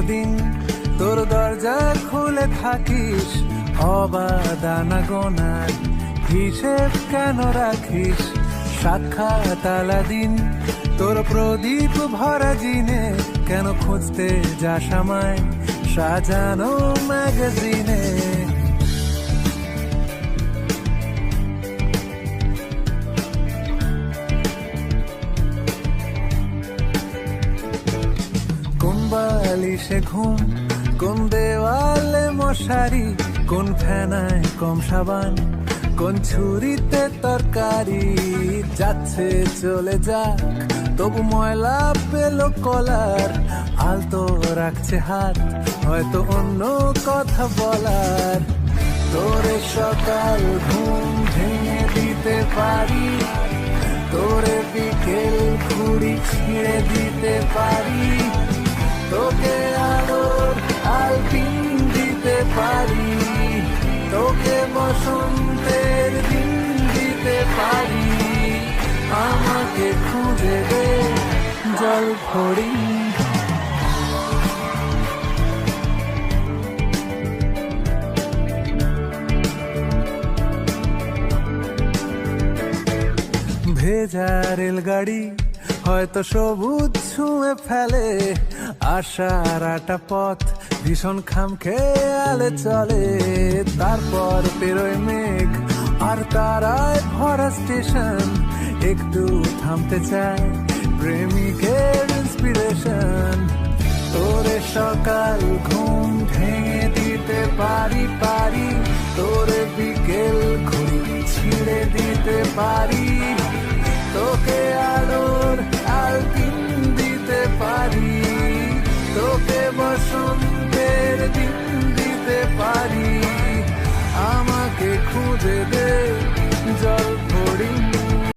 চিরদিন তোর দরজা খুলে থাকিস, অবাধ আনাগোনার হিসেব কেন রাখিস? সাক্ষাৎ আলাদিন তোর প্রদীপ ভরা জিনে, কেন খুঁজতে যাস আমায় সাজানো ম্যাগাজিনে? কোন বালিশে ঘুম, কোন দেওয়ালে মশারি, কোন ফেনায় কম সাবান, কোন ছুরিতে তরকারি? যাচ্ছে চলে যাক, তবু ময়লা পেল কলার, আলতো রাখছে হাত, হয়তো অন্য কথা বলার। তোরে সকাল ঘুম ভেঙে দিতে পারি, তোরে বিকেল ঘুড়ি ছিঁড়ে দিতে পারি, তোকে আলোর আলপিন দিতে পারি, তোকে বসন্তের দিন দিতে পারি। আমাকে খুঁজে দে জল ভরি, ভেজা রেলগাড়ি হয়তো সবুজ ছুঁয়ে ফেলে, আশার আটা পথ ভীষণ খামখেয়ালে চলে। তারপর পেরোয় মেঘ আর তারায় ভরা স্টেশন, একটু থামতে চায় প্রেমিকের ইন্সপিরেশন। তোরে সকাল ঘুম ভেঙে দিতে পারি,